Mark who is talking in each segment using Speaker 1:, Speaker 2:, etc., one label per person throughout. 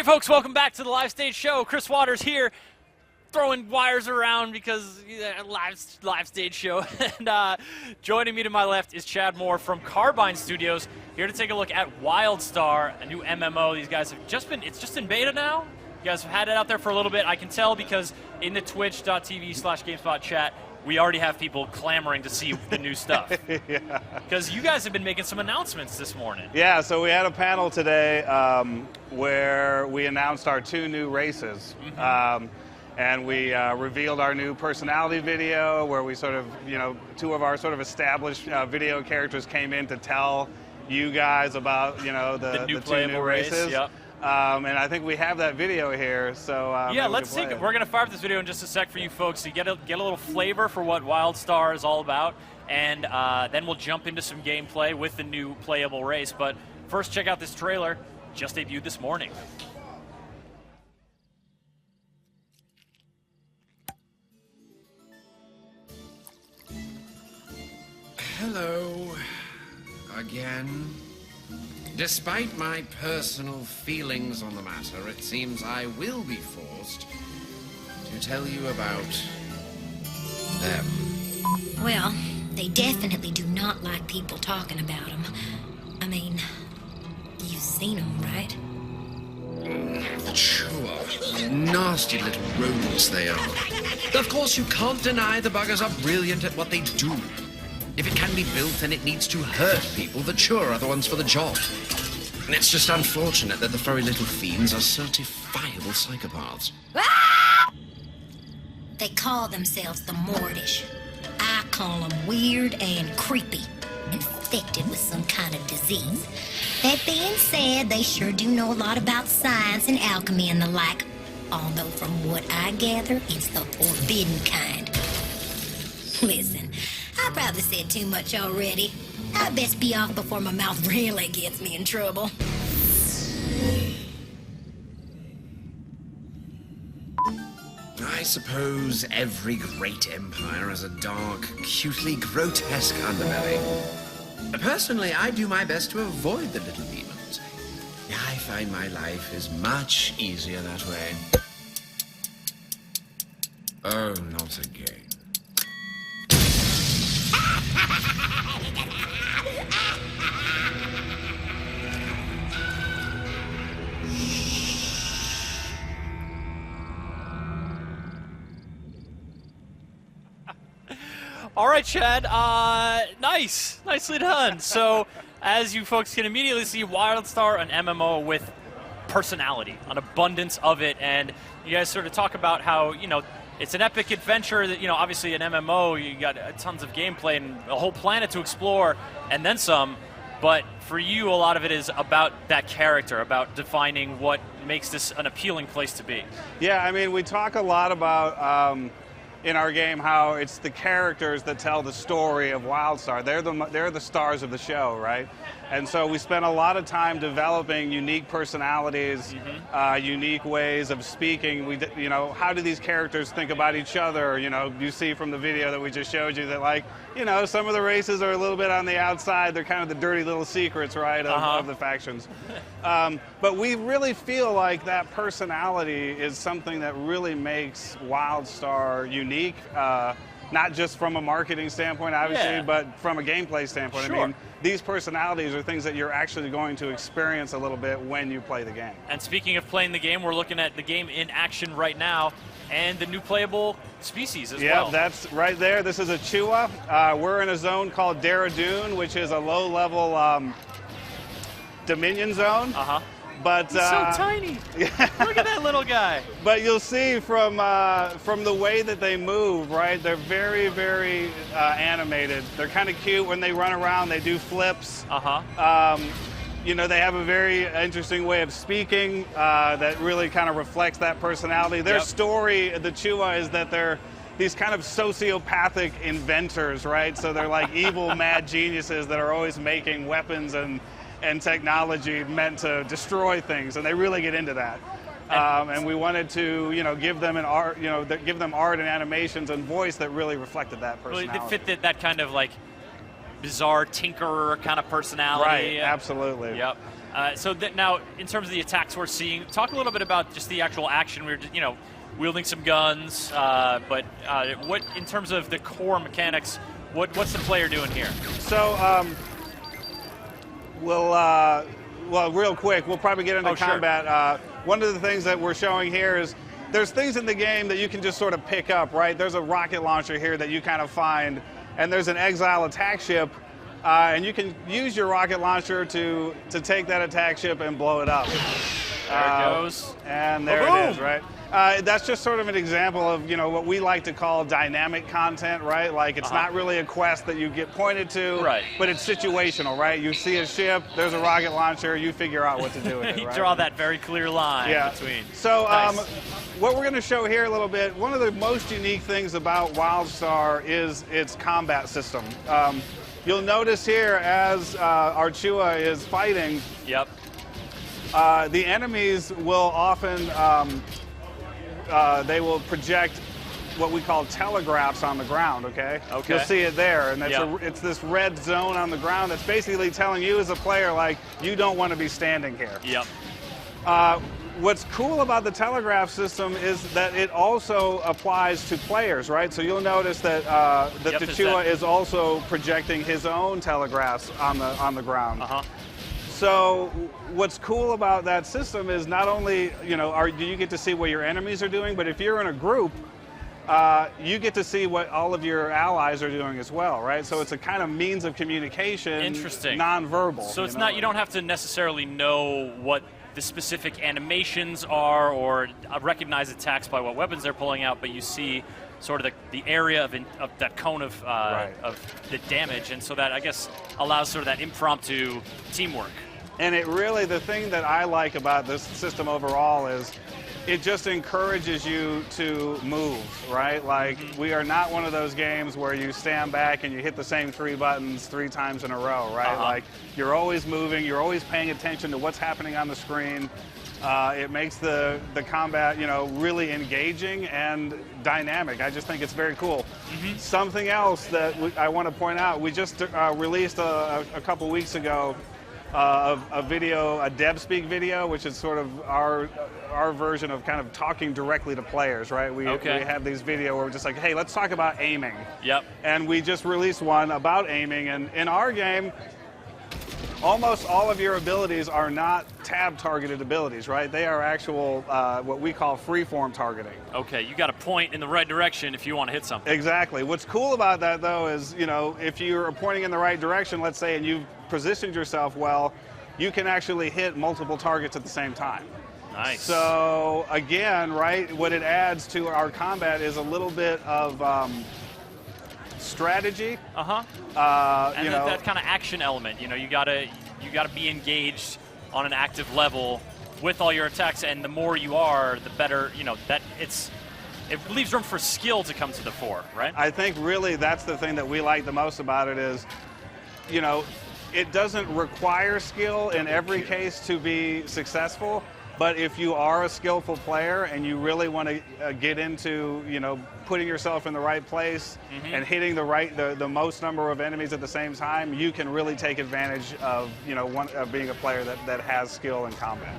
Speaker 1: folks, welcome back to the live stage show. Chris Waters here, throwing wires around because live stage show. And joining me to my left is Chad Moore from Carbine Studios, here to take a look at WildStar, a new MMO. These guys have it's just in beta now. You guys have had it out there for a little bit. I can tell because in the twitch.tv/GameSpot chat, we already have people clamoring to see the new stuff.
Speaker 2: Yeah.
Speaker 1: Because you guys have been making some announcements this morning.
Speaker 2: Yeah, so we had a panel today where we announced our 2 new races. And we revealed our new personality video where we sort of, 2 of our sort of established video characters came in to tell you guys about, the 2 new races.
Speaker 1: Yep.
Speaker 2: And I think we have that video here, so
Speaker 1: yeah, let's take it. We're going to fire up this video in just a sec for you folks to get a little flavor for what WildStar is all about, and then we'll jump into some gameplay with the new playable race. But first, check out this trailer, just debuted this morning.
Speaker 3: Hello, again. Despite my personal feelings on the matter, it seems I will be forced to tell you about them.
Speaker 4: Well, they definitely do not like people talking about them. I mean, you've seen them, right?
Speaker 3: The Chua. Nasty little rodents they are. Of course, you can't deny the buggers are brilliant at what they do. If it can be built and it needs to hurt people, the Chua are the ones for the job. And it's just unfortunate that the furry little fiends are certifiable psychopaths.
Speaker 4: Ah! They call themselves the Mortish. I call them weird and creepy, infected with some kind of disease. That being said, they sure do know a lot about science and alchemy and the like. Although from what I gather, it's the forbidden kind. Listen, I probably said too much already. I'd best be off before my mouth really gets me in trouble.
Speaker 3: I suppose every great empire has a dark, cutely grotesque underbelly. Personally, I do my best to avoid the little demons. I find my life is much easier that way. Oh, not again.
Speaker 1: All right, Chad. Nicely done. So, as you folks can immediately see, WildStar, an MMO with personality, an abundance of it, and you guys sort of talk about how it's an epic adventure. That obviously an MMO, you got tons of gameplay and a whole planet to explore, and then some. But for you, a lot of it is about that character, about defining what makes this an appealing place to be.
Speaker 2: Yeah, I mean, we talk a lot about in our game how it's the characters that tell the story of WildStar. They're the stars of the show, right? And so we spent a lot of time developing unique personalities, unique ways of speaking. How do these characters think about each other? You see from the video that we just showed you that, some of the races are a little bit on the outside. They're kind of the dirty little secrets, right, of the factions. But we really feel like that personality is something that really makes WildStar unique. Not just from a marketing standpoint, obviously, but from a gameplay standpoint.
Speaker 1: Sure.
Speaker 2: I mean, these personalities are things that you're actually going to experience a little bit when you play the game.
Speaker 1: And speaking of playing the game, we're looking at the game in action right now, and the new playable species as well.
Speaker 2: Yeah, that's right there. This is a Chua. We're in a zone called Dune, which is a low-level Dominion zone. But
Speaker 1: he's so tiny. Look at that little guy.
Speaker 2: But you'll see from the way that they move, right? They're very, very animated. They're kind of cute when they run around. They do flips. They have a very interesting way of speaking that really kind of reflects that personality. Their story, the Chua, is that they're these kind of sociopathic inventors, right? So they're like evil, mad geniuses that are always making weapons and technology meant to destroy things, and they really get into that. And we wanted to, give them art and animations and voice that really reflected that personality.
Speaker 1: Really fit that kind of bizarre tinkerer kind of personality.
Speaker 2: Right. Absolutely.
Speaker 1: Yep. Now, in terms of the attacks we're seeing, talk a little bit about just the actual action. We're, wielding some guns, but what, in terms of the core mechanics, what's the player doing here?
Speaker 2: So, well, real quick, we'll probably get into combat. Sure. One of the things that we're showing here is there's things in the game that you can just sort of pick up, right? There's a rocket launcher here that you kind of find, and there's an exile attack ship, and you can use your rocket launcher to take that attack ship and blow it up.
Speaker 1: There it goes.
Speaker 2: And there it is, right? That's just sort of an example of, what we like to call dynamic content, right? Like, it's not really a quest that you get pointed to,
Speaker 1: right, but
Speaker 2: it's situational, right? You see a ship, there's a rocket launcher, you figure out what to do with it,
Speaker 1: You
Speaker 2: right?
Speaker 1: draw that very clear line between.
Speaker 2: So,
Speaker 1: nice.
Speaker 2: What we're going to show here a little bit, one of the most unique things about WildStar is its combat system. You'll notice here as our Chua is fighting,
Speaker 1: yep,
Speaker 2: the enemies will often, they will project what we call telegraphs on the ground, okay? You'll see it there, and that's it's this red zone on the ground that's basically telling you as a player, like, you don't want to be standing here.
Speaker 1: Yep.
Speaker 2: What's cool about the telegraph system is that it also applies to players, right? So you'll notice that the Chua is also projecting his own telegraphs on the ground. So what's cool about that system is not only, do you get to see what your enemies are doing, but if you're in a group, you get to see what all of your allies are doing as well, right? So it's a kind of means of communication,
Speaker 1: interesting,
Speaker 2: non-verbal.
Speaker 1: So it's not, you don't have to necessarily know what the specific animations are or recognize attacks by what weapons they're pulling out, but you see sort of the area of that cone of the damage, and so that, I guess, allows sort of that impromptu teamwork.
Speaker 2: And it really, the thing that I like about this system overall is it just encourages you to move, right? Like, we are not one of those games where you stand back and you hit the same 3 buttons 3 times in a row, right? Like, you're always moving, you're always paying attention to what's happening on the screen. It makes the combat, really engaging and dynamic. I just think it's very cool. Something else that I want to point out, we just released a couple weeks ago a video, a DebSpeak video, which is sort of our version of kind of talking directly to players, right? We have these video where we're just like, hey, let's talk about aiming. Yep. And we just released one about aiming, and in our game, almost all of your abilities are not tab-targeted abilities, right? They are actual, what we call free-form targeting.
Speaker 1: Okay, you got to point in the right direction if you want to hit something.
Speaker 2: Exactly. What's cool about that, though, is, if you're pointing in the right direction, let's say, and you've positioned yourself well, you can actually hit multiple targets at the same time.
Speaker 1: Nice.
Speaker 2: So, again, right, what it adds to our combat is a little bit of strategy.
Speaker 1: And that kind of action element. You gotta be engaged on an active level with all your attacks, and the more you are, the better. It leaves room for skill to come to the fore, right?
Speaker 2: I think really that's the thing that we like the most about it is, it doesn't require skill in every case to be successful. But if you are a skillful player and you really want to get into, putting yourself in the right place and hitting the most number of enemies at the same time, you can really take advantage of, of being a player that has skill in combat.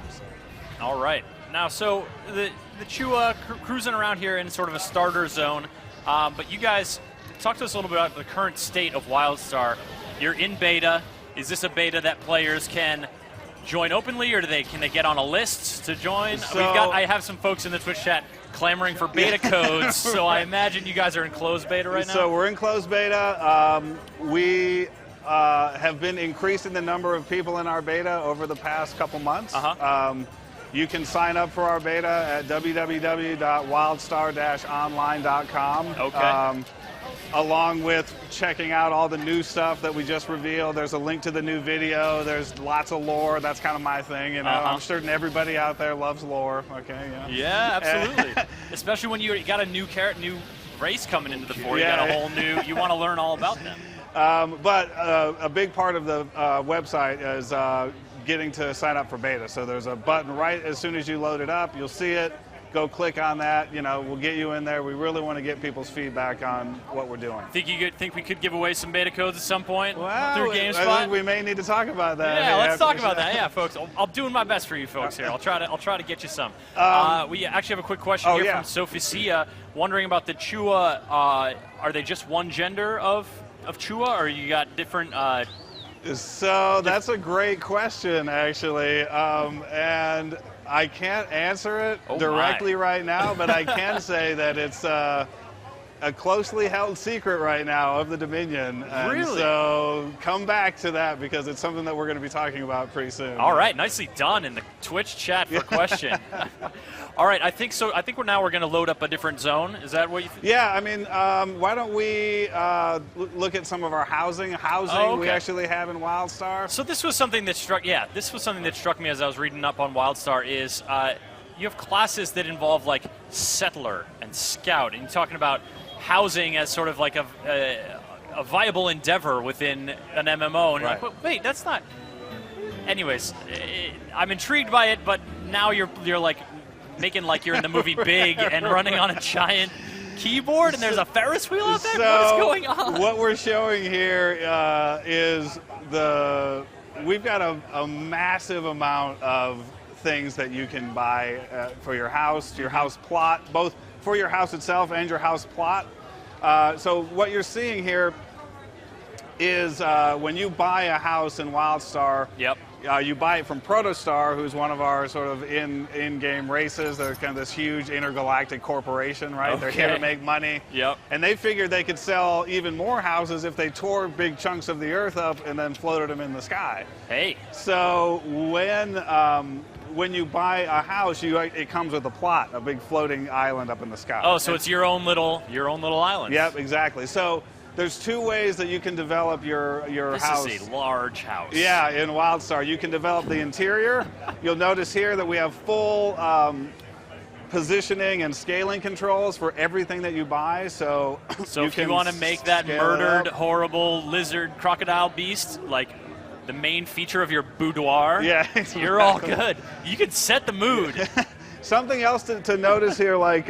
Speaker 1: All right. Now, so the Chua cruising around here in sort of a starter zone, but you guys talk to us a little bit about the current state of WildStar. You're in beta. Is this a beta that players can join openly, or can they get on a list to join?
Speaker 2: So,
Speaker 1: I have some folks in the Twitch chat clamoring for beta codes, so I imagine you guys are in closed beta right now?
Speaker 2: So we're in closed beta. We have been increasing the number of people in our beta over the past couple months. You can sign up for our beta at www.wildstar-online.com.
Speaker 1: Okay.
Speaker 2: Along with checking out all the new stuff that we just revealed. There's a link to the new video. There's lots of lore. That's kind of my thing. I'm certain everybody out there loves lore. Okay.
Speaker 1: Yeah, absolutely. Especially when you got a new race coming into the fore. You got a whole new. You want to learn all about them.
Speaker 2: But a big part of the website is getting to sign up for beta. So there's a button right as soon as you load it up. You'll see it. go click on that. You know, we'll get you in there. We really want to get people's feedback on what we're doing.
Speaker 1: Think we could give away some beta codes at some point
Speaker 2: Well,
Speaker 1: through
Speaker 2: I
Speaker 1: GameSpot?
Speaker 2: think we may need to talk about that.
Speaker 1: Yeah, let's
Speaker 2: after
Speaker 1: talk
Speaker 2: the
Speaker 1: about
Speaker 2: show.
Speaker 1: that. Yeah, folks, I'm doing my best for you folks here. I'll try to get you some. We actually have a quick question here from Sophia, wondering about the Chua. Are they just one gender of Chua, or you got different?
Speaker 2: So that's a great question, actually, and I can't answer it directly right now, but I can say that it's a closely held secret right now of the Dominion. And
Speaker 1: Really?
Speaker 2: So come back to that because it's something that we're going to be talking about pretty soon.
Speaker 1: All right, nicely done in the Twitch chat for question. All right, I think so. I think we're going to load up a different zone. Is that what you think?
Speaker 2: Yeah, I mean, why don't we look at some of our housing? We actually have in WildStar.
Speaker 1: So this was something that struck. Yeah, this was something that struck me as I was reading up on WildStar. Is you have classes that involve like settler and scout, and you're talking about housing as sort of like a viable endeavor within an MMO. And you're like, wait, that's not. Anyways, I'm intrigued by it, but now you're like making like you're in the movie Big and running on a giant keyboard, and there's a Ferris wheel out there?
Speaker 2: So
Speaker 1: what is going on?
Speaker 2: What we're showing here is we've got a massive amount of things that you can buy for your house plot, both for your house itself and your house plot. So what you're seeing here is when you buy a house in WildStar, you buy it from Protostar, who's one of our sort of in-game races. They're kind of this huge intergalactic corporation, right?
Speaker 1: Okay.
Speaker 2: They're here to make money. And they figured they could sell even more houses if they tore big chunks of the earth up and then floated them in the sky.
Speaker 1: Hey.
Speaker 2: So when you buy a house, it comes with a plot, a big floating island up in the sky.
Speaker 1: Oh, so it's your own little island.
Speaker 2: Yep, exactly. So there's two ways that you can develop your house.
Speaker 1: This is a large house.
Speaker 2: Yeah, in WildStar. You can develop the interior. You'll notice here that we have full positioning and scaling controls for everything that you buy. So
Speaker 1: if you want to make that murdered, horrible lizard crocodile beast like the main feature of your boudoir, you're all good. You can set the mood.
Speaker 2: Something else to notice here, like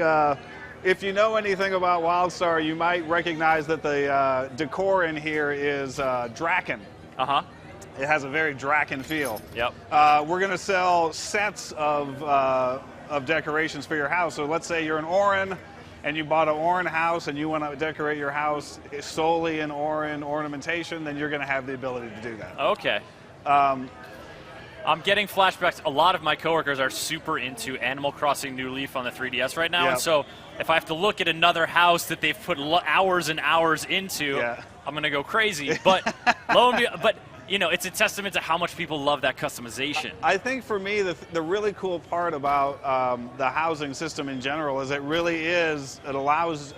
Speaker 2: if you know anything about WildStar, you might recognize that the decor in here is Draken. It has a very Draken feel. We're going to sell sets of decorations for your house. So let's say you're in Orin, and you bought an Orin house, and you want to decorate your house solely in Orin ornamentation, then you're going to have the ability to do that.
Speaker 1: Okay. I'm getting flashbacks. A lot of my coworkers are super into Animal Crossing New Leaf on the 3DS right now, and so if I have to look at another house that they've put hours and hours into, I'm going to go crazy. But you know, it's a testament to how much people love that customization.
Speaker 2: I think for me, the really cool part about the housing system in general is it allows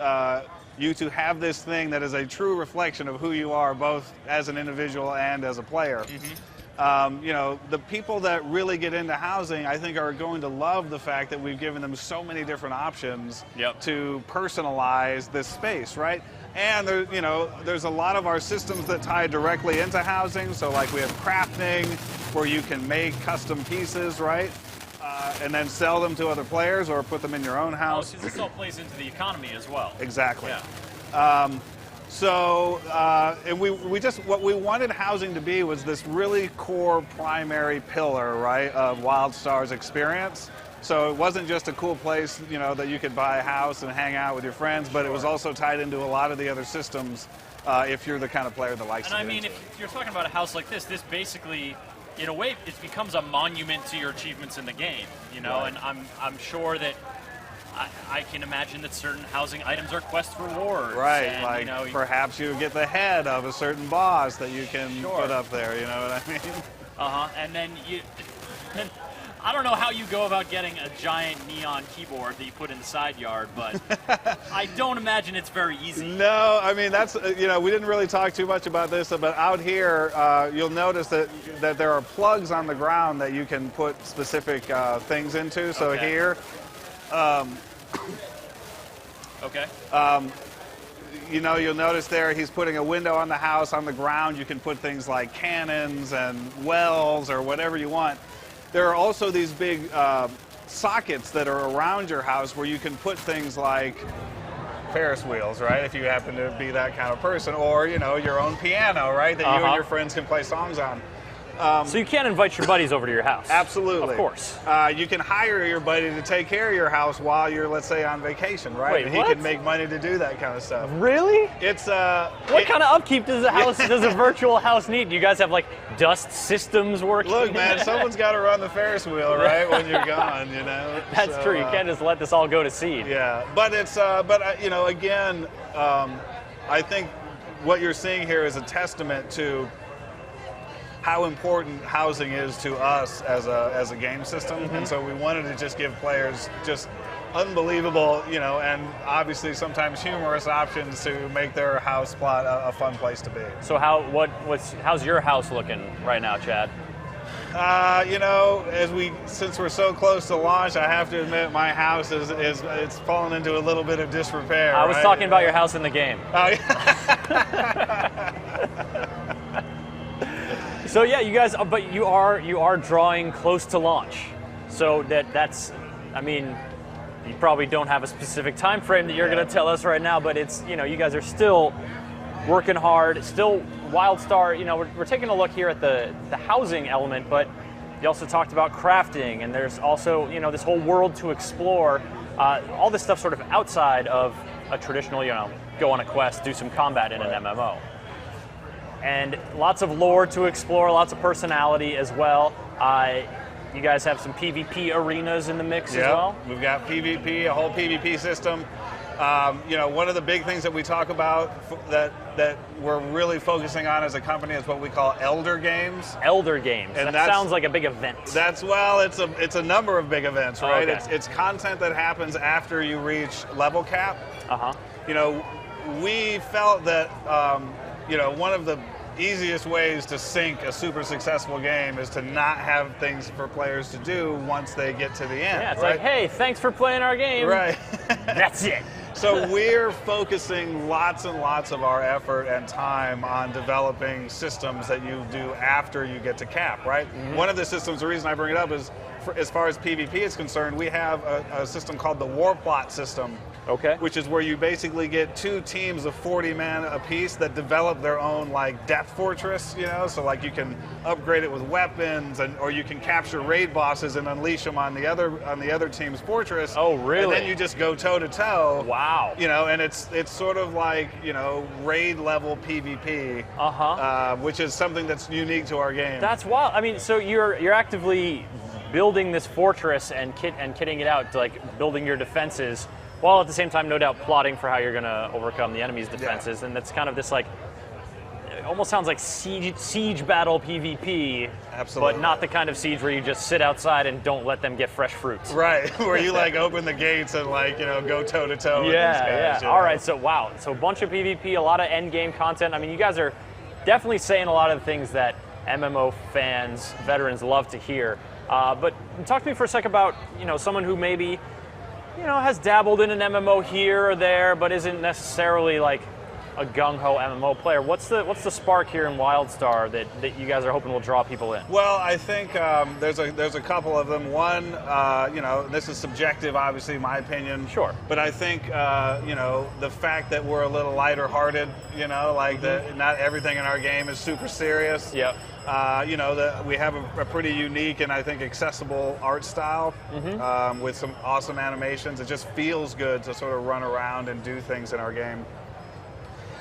Speaker 2: you to have this thing that is a true reflection of who you are, both as an individual and as a player. You know, the people that really get into housing, I think, are going to love the fact that we've given them so many different options to personalize this space, right? And there's a lot of our systems that tie directly into housing. So like we have crafting, where you can make custom pieces, right? And then sell them to other players or put them in your own house.
Speaker 1: So this all plays into the economy as well.
Speaker 2: Exactly. And what we wanted housing to be was this really core primary pillar, right, of WildStar's experience. So it wasn't just a cool place, you know, that you could buy a house and hang out with your friends, but it was also tied into a lot of the other systems if you're the kind of player that likes to.
Speaker 1: And I mean, if you're talking about a house like this basically, in a way, it becomes a monument to your achievements in the game, you know, and I'm sure that I can imagine that certain housing items are quest rewards.
Speaker 2: Right,
Speaker 1: and,
Speaker 2: like perhaps you get the head of a certain boss that you can put up there, you know what I mean?
Speaker 1: And then I don't know how you go about getting a giant neon keyboard that you put in the side yard, but I don't imagine it's very easy.
Speaker 2: No, I mean, that's, we didn't really talk too much about this, but out here, you'll notice that there are plugs on the ground that you can put specific things into. So here, you'll notice there he's putting a window on the house. On the ground, you can put things like cannons and wells or whatever you want. There are also these big sockets that are around your house where you can put things like Ferris wheels, right? If you happen to be that kind of person, or your own piano, right? That you and your friends can play songs on.
Speaker 1: So you can't invite your buddies over to your house.
Speaker 2: Absolutely.
Speaker 1: Of course.
Speaker 2: You can hire your buddy to take care of your house while you're, let's say, on vacation, right?
Speaker 1: Wait,
Speaker 2: and he
Speaker 1: what?
Speaker 2: can make money to do that kind of stuff.
Speaker 1: Really?
Speaker 2: It's
Speaker 1: What kind of upkeep does a virtual house need? Do you guys have like dust systems working?
Speaker 2: Look, man, someone's got to run the Ferris wheel, right? When you're gone,
Speaker 1: That's true. You can't just let this all go to seed.
Speaker 2: Yeah, but it's again, I think what you're seeing here is a testament to how important housing is to us as a game system, and so we wanted to just give players just unbelievable, and obviously sometimes humorous options to make their house plot a fun place to be.
Speaker 1: So how's your house looking right now, Chad?
Speaker 2: Since we're so close to launch, I have to admit my house it's fallen into a little bit of disrepair.
Speaker 1: I was talking about your house in the game.
Speaker 2: Oh, yeah.
Speaker 1: So yeah, you guys, but you are drawing close to launch. So that's, I mean, you probably don't have a specific time frame that you're going to tell us right now, but it's, you guys are still working hard. Still, WildStar, we're taking a look here at the housing element, but you also talked about crafting, and there's also, this whole world to explore. All this stuff sort of outside of a traditional, go on a quest, do some combat in an MMO. And lots of lore to explore, lots of personality as well. You guys have some PvP arenas in the mix as well?
Speaker 2: We've got PvP, a whole PvP system. One of the big things that we talk about that we're really focusing on as a company is what we call Elder Games.
Speaker 1: Elder Games. And that sounds like a big event.
Speaker 2: It's a number of big events, right?
Speaker 1: Oh, okay.
Speaker 2: It's content that happens after you reach level cap. We felt that one of the easiest ways to sink a super successful game is to not have things for players to do once they get to the end.
Speaker 1: Yeah, it's
Speaker 2: right?
Speaker 1: like, hey, thanks for playing our game.
Speaker 2: Right.
Speaker 1: That's it.
Speaker 2: So we're focusing lots and lots of our effort and time on developing systems that you do after you get to cap, right? Mm-hmm. One of the systems, the reason I bring it up is, as far as PvP is concerned, we have a system called the War Plot system.
Speaker 1: Okay.
Speaker 2: Which is where you basically get 2 teams of 40 men apiece that develop their own death fortress, so you can upgrade it with weapons, or you can capture raid bosses and unleash them on the other team's fortress.
Speaker 1: Oh, really?
Speaker 2: And then you just go toe to toe.
Speaker 1: Wow.
Speaker 2: And it's sort of like raid level PvP. Which is something that's unique to our game.
Speaker 1: That's wild. I mean, so you're actively building this fortress and kitting it out, to building your defenses, while at the same time, no doubt, plotting for how you're going to overcome the enemy's defenses. Yeah. And that's kind of this, it almost sounds like siege battle PvP.
Speaker 2: Absolutely.
Speaker 1: But not the kind of siege where you just sit outside and don't let them get fresh fruits.
Speaker 2: Right, where you open the gates and go toe to toe with these guys.
Speaker 1: Yeah. All right, so wow. So a bunch of PvP, a lot of end game content. I mean, you guys are definitely saying a lot of the things that MMO fans, veterans love to hear. But talk to me for a second about, someone who maybe has dabbled in an MMO here or there, but isn't necessarily a gung-ho MMO player. What's the spark here in WildStar that you guys are hoping will draw people in?
Speaker 2: Well, I think there's a couple of them. One, this is subjective, obviously, my opinion.
Speaker 1: Sure.
Speaker 2: But I think, the fact that we're a little lighter-hearted, that not everything in our game is super serious.
Speaker 1: Yep.
Speaker 2: That we have a pretty unique and I think accessible art style with some awesome animations. It just feels good to sort of run around and do things in our game.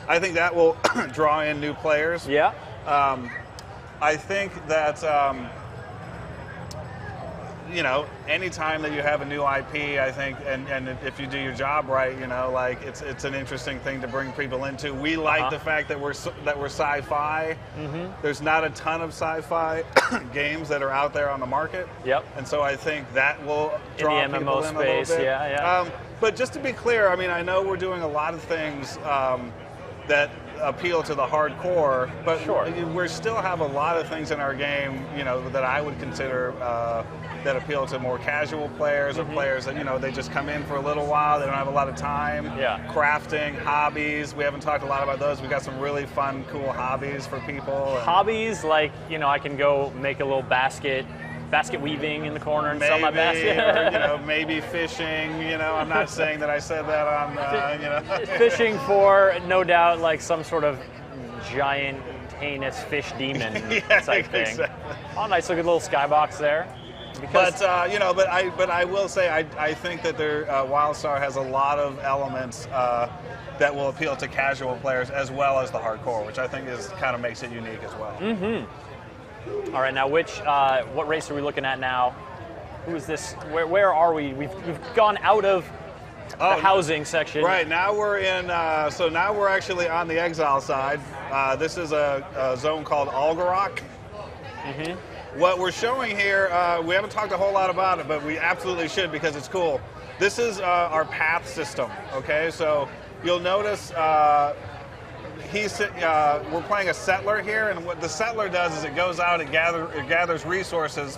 Speaker 2: I think that will draw in new players.
Speaker 1: Yeah.
Speaker 2: I think that anytime that you have a new IP, I think, and if you do your job right, it's an interesting thing to bring people into. We like the fact that we're sci-fi. There's not a ton of sci-fi games that are out there on the market.
Speaker 1: Yep.
Speaker 2: And so I think that will draw
Speaker 1: in the
Speaker 2: people
Speaker 1: MMO
Speaker 2: in
Speaker 1: space,
Speaker 2: a little bit.
Speaker 1: Yeah.
Speaker 2: But just to be clear, I mean, I know we're doing a lot of things that appeal to the hardcore, but we still have a lot of things in our game, that I would consider that appeal to more casual players or players that, they just come in for a little while, they don't have a lot of time.
Speaker 1: Yeah.
Speaker 2: Crafting, hobbies, we haven't talked a lot about those. We got some really fun, cool hobbies for people.
Speaker 1: Hobbies, I can go make a little basket basket weaving in the corner and
Speaker 2: maybe,
Speaker 1: sell my basket.
Speaker 2: or, maybe fishing. I'm not saying that I said that on,
Speaker 1: Fishing for, no doubt, like some sort of giant, heinous fish demon type thing.
Speaker 2: Exactly.
Speaker 1: Oh, nice looking little skybox there.
Speaker 2: But I will say I think that WildStar has a lot of elements that will appeal to casual players as well as the hardcore, which I think kind of makes it unique as well.
Speaker 1: Mm-hmm. All right, now what race are we looking at now? Who is this? Where are we? We've gone out of the housing section.
Speaker 2: Right, now we're in. So now we're actually on the Exile side. This is a zone called Algarok.
Speaker 1: Mm-hmm.
Speaker 2: What we're showing here, we haven't talked a whole lot about it, but we absolutely should because it's cool. This is our path system, okay? So you'll notice we're playing a settler here, and what the settler does is it goes out and gathers resources,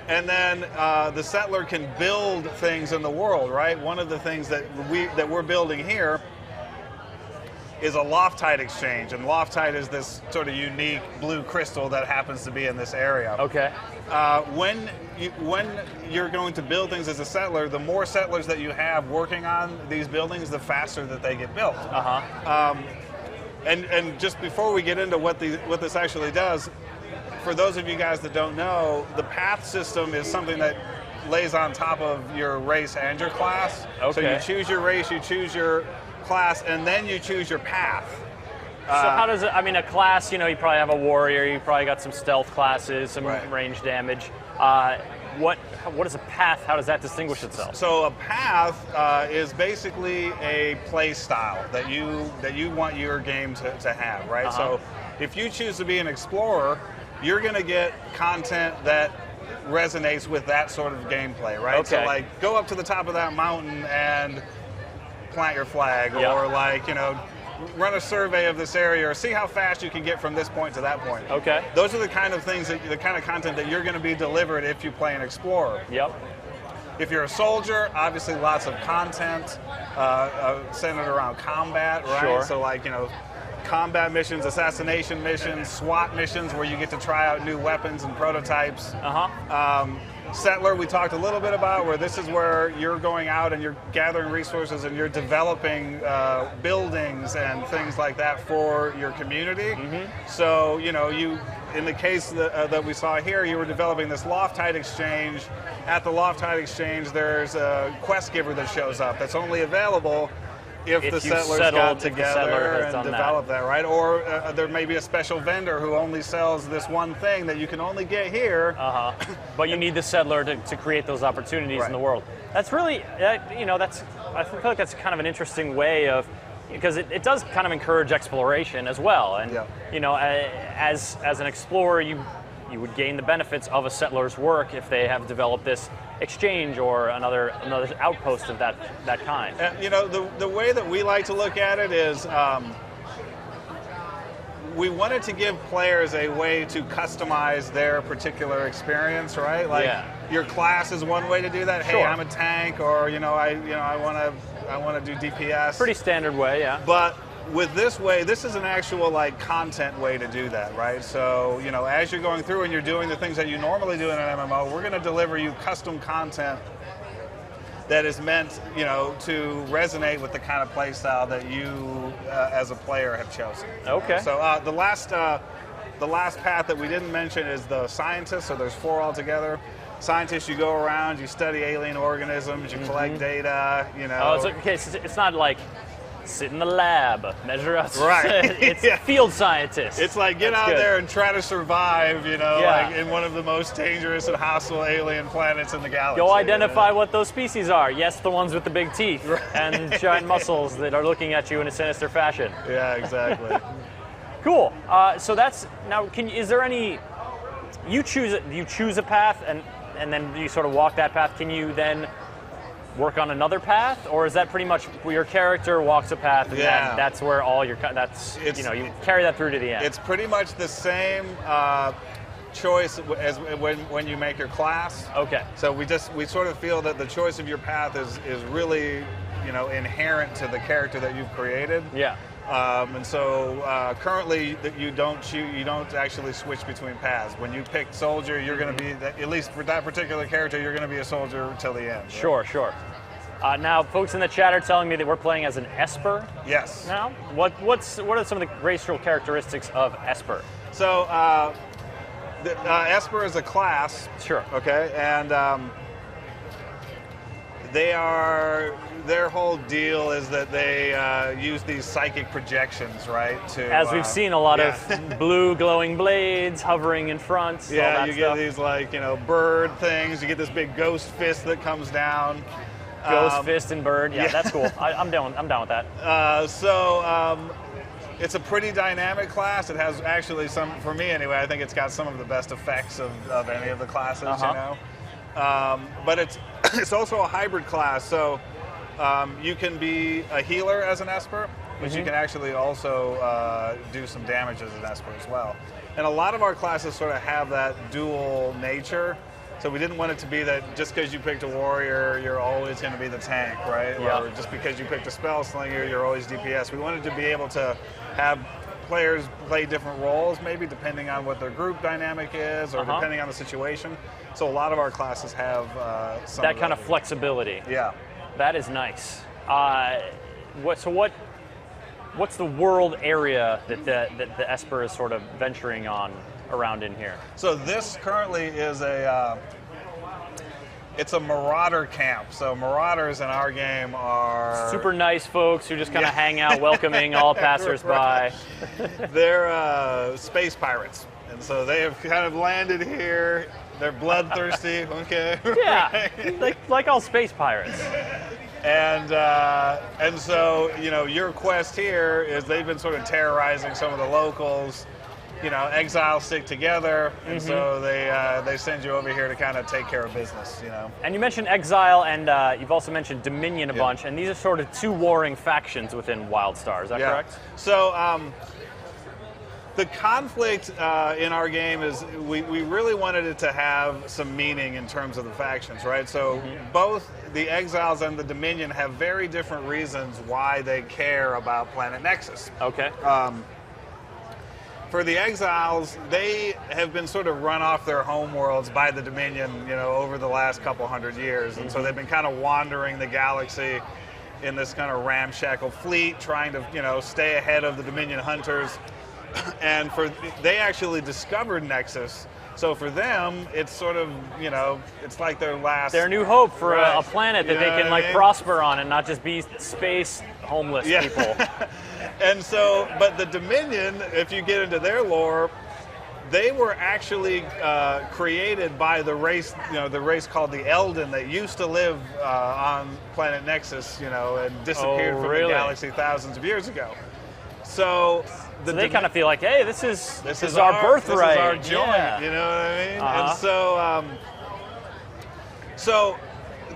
Speaker 2: and then the settler can build things in the world, right? One of the things that we're building here is a Loftite exchange, and Loftite is this sort of unique blue crystal that happens to be in this area.
Speaker 1: Okay.
Speaker 2: When you're going to build things as a settler, the more settlers that you have working on these buildings, the faster that they get built. And just before we get into what this actually does, for those of you guys that don't know, the path system is something that lays on top of your race and your class.
Speaker 1: Okay.
Speaker 2: So you choose your race, you choose your class, and then you choose your path.
Speaker 1: So how does it, a class, you probably have a warrior, you probably got some stealth classes, some range damage. What is a path? How does that distinguish itself?
Speaker 2: So a path is basically a play style that you want your game to have, right? So if you choose to be an explorer, you're going to get content that resonates with that sort of gameplay, right?
Speaker 1: Okay.
Speaker 2: So like go up to the top of that mountain and plant your flag, or run a survey of this area, or see how fast you can get from this point to that point.
Speaker 1: Okay.
Speaker 2: Those are the kind of content that you're going to be delivered if you play an explorer.
Speaker 1: Yep.
Speaker 2: If you're a soldier, obviously lots of content centered around combat, right?
Speaker 1: Sure.
Speaker 2: So combat missions, assassination missions, SWAT missions where you get to try out new weapons and prototypes. Settler, we talked a little bit about, where this is where you're going out and you're gathering resources and you're developing buildings and things like that for your community. So, in the case that we saw here, you were developing this Loftite exchange. At the Loftite exchange, there's a quest giver that shows up that's only available if the settlers got together and developed that, right? Or there may be a special vendor who only sells this one thing that you can only get here.
Speaker 1: But you need the settler to create those opportunities in the world. That's really, I feel like that's kind of an interesting way of, because it does kind of encourage exploration as well. And as an explorer, you would gain the benefits of a settler's work if they have developed this exchange or another outpost of that kind.
Speaker 2: The way that we like to look at it is we wanted to give players a way to customize their particular experience, right? Like your class is one way to do that. Hey, I'm a tank, or I want to do DPS.
Speaker 1: Pretty standard way, yeah.
Speaker 2: But with this way, this is an actual content way to do that, right? So, as you're going through and you're doing the things that you normally do in an MMO, we're going to deliver you custom content that is meant, to resonate with the kind of play style that you, as a player, have chosen.
Speaker 1: Okay.
Speaker 2: So the last path that we didn't mention is the scientist. So there's 4 altogether. Scientists, you go around, you study alien organisms, you collect data.
Speaker 1: Oh, it's not like sit in the lab, measure out.
Speaker 2: Right.
Speaker 1: It's field scientists.
Speaker 2: It's like get out there and try to survive, like in one of the most dangerous and hostile alien planets in the galaxy.
Speaker 1: Go identify what those species are. Yes, the ones with the big teeth and giant muscles that are looking at you in a sinister fashion.
Speaker 2: Yeah, exactly.
Speaker 1: Cool. So that's now. Is there any? You choose a path and then you sort of walk that path. Can you then work on another path, or is that pretty much your character walks a path and that's where all your you carry that through to the end?
Speaker 2: It's pretty much the same choice as when you make your class.
Speaker 1: Okay.
Speaker 2: So we sort of feel that the choice of your path is really inherent to the character that you've created.
Speaker 1: Yeah.
Speaker 2: And so currently you don't actually switch between paths. When you pick soldier, you're going to be, at least for that particular character, you're going to be a soldier till the end. Right?
Speaker 1: Sure, sure. Now, folks in the chat are telling me that we're playing as an Esper.
Speaker 2: Yes.
Speaker 1: Now, what are some of the racial characteristics of Esper?
Speaker 2: So Esper is a class.
Speaker 1: Sure.
Speaker 2: Okay, and their whole deal is that they use these psychic projections, right? To
Speaker 1: as we've seen a lot of blue glowing blades hovering in front.
Speaker 2: Yeah,
Speaker 1: all that
Speaker 2: you
Speaker 1: stuff.
Speaker 2: get these like bird things. You get this big ghost fist that comes down.
Speaker 1: Ghost fist and bird. Yeah, that's cool. I'm down with that.
Speaker 2: It's a pretty dynamic class. It has actually for me anyway, I think it's got some of the best effects of any of the classes, you know. But it's also a hybrid class, so you can be a healer as an Esper, but you can actually also do some damage as an Esper as well. And a lot of our classes sort of have that dual nature. So we didn't want it to be that just because you picked a warrior, you're always going to be the tank, right?
Speaker 1: Yeah.
Speaker 2: Or just because you picked a spell slinger, you're always DPS. We wanted to be able to have players play different roles, maybe depending on what their group dynamic is, or depending on the situation. So a lot of our classes have some
Speaker 1: that kind of flexibility.
Speaker 2: Yeah.
Speaker 1: That is nice. What's the world area that the Esper is sort of venturing on around in here?
Speaker 2: So this currently is it's a marauder camp. So marauders in our game are
Speaker 1: super nice folks who just kind of hang out, welcoming all passersby.
Speaker 2: Right. They're space pirates, and so they have kind of landed here. They're bloodthirsty, okay?
Speaker 1: Yeah, like all space pirates.
Speaker 2: And so your quest here is they've been sort of terrorizing some of the locals. Exiles stick together, and so they send you over here to kind of take care of business,
Speaker 1: And you mentioned Exile, and you've also mentioned Dominion a bunch, and these are sort of two warring factions within WildStar, is that correct?
Speaker 2: So the conflict in our game is we really wanted it to have some meaning in terms of the factions, right? So both the Exiles and the Dominion have very different reasons why they care about Planet Nexus.
Speaker 1: Okay.
Speaker 2: For the Exiles, they have been sort of run off their homeworlds by the Dominion, over the last couple hundred years. And so they've been kind of wandering the galaxy in this kind of ramshackle fleet, trying to, stay ahead of the Dominion hunters. And they actually discovered Nexus. So for them, it's sort of, it's like their
Speaker 1: new hope for a planet that they can prosper on and not just be space homeless people.
Speaker 2: And so, but the Dominion, if you get into their lore, they were actually created by the race, the race called the Eldon that used to live on planet Nexus, and disappeared from the galaxy thousands of years ago. So
Speaker 1: they kind of feel like, hey, this is our birthright.
Speaker 2: This is our joint, you know what I mean? And so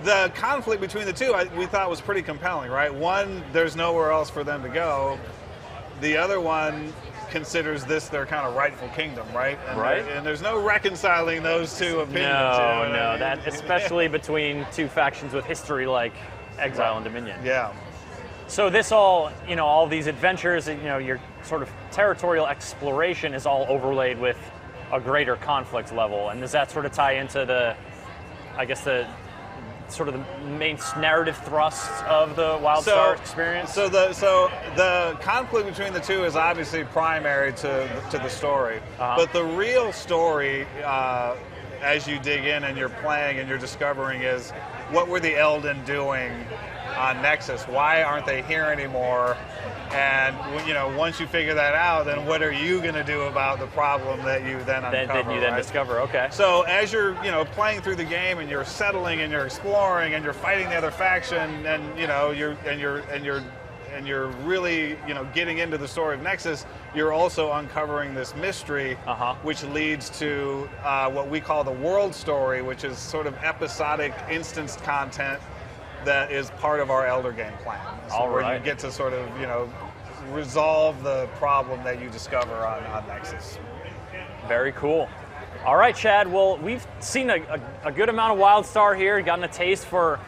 Speaker 2: the conflict between the two, we thought was pretty compelling, right? One, there's nowhere else for them to go. The other one considers this their kind of rightful kingdom, right? And there's no reconciling those two opinions.
Speaker 1: No, that especially between two factions with history like Exile and Dominion.
Speaker 2: Yeah.
Speaker 1: So this all these adventures, your sort of territorial exploration is all overlaid with a greater conflict level. And does that sort of tie into the sort of the main narrative thrust of the WildStar experience?
Speaker 2: So the conflict between the two is obviously primary to the story. But the real story, as you dig in and you're playing and you're discovering, is what were the Eldon doing on Nexus? Why aren't they here anymore? And once you figure that out, then what are you going to do about the problem that you then uncover?
Speaker 1: That you then discover. Okay.
Speaker 2: So as you're playing through the game and you're settling and you're exploring and you're fighting the other faction and you're really getting into the story of Nexus, you're also uncovering this mystery, which leads to what we call the world story, which is sort of episodic instanced content that is part of our Elder Game plan. So where you get to sort of, resolve the problem that you discover on Nexus.
Speaker 1: Very cool. All right, Chad. Well, we've seen a good amount of WildStar here, gotten a taste for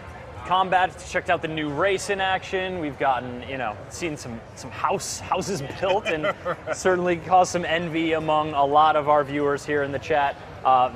Speaker 1: combat, checked out the new race in action. We've gotten, seen some houses built, and certainly caused some envy among a lot of our viewers here in the chat.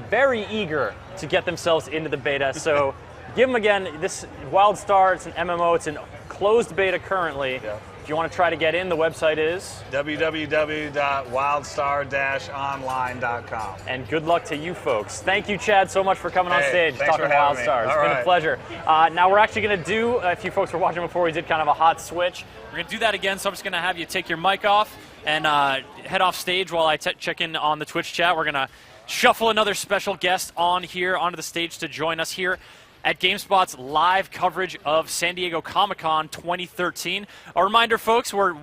Speaker 1: Very eager to get themselves into the beta. So give them again. This WildStar, it's an MMO. It's in closed beta currently. Yeah. If you want to try to get in, the website is
Speaker 2: www.wildstar-online.com.
Speaker 1: And good luck to you folks. Thank you, Chad, so much for coming on stage talking WildStar. It's been a pleasure. Now we're actually going to do, if you folks were watching before, we did kind of a hot switch. We're going to do that again, so I'm just going to have you take your mic off and head off stage while I check in on the Twitch chat. We're going to shuffle another special guest on here onto the stage to join us here at GameSpot's live coverage of San Diego Comic-Con 2013. A reminder, folks, we're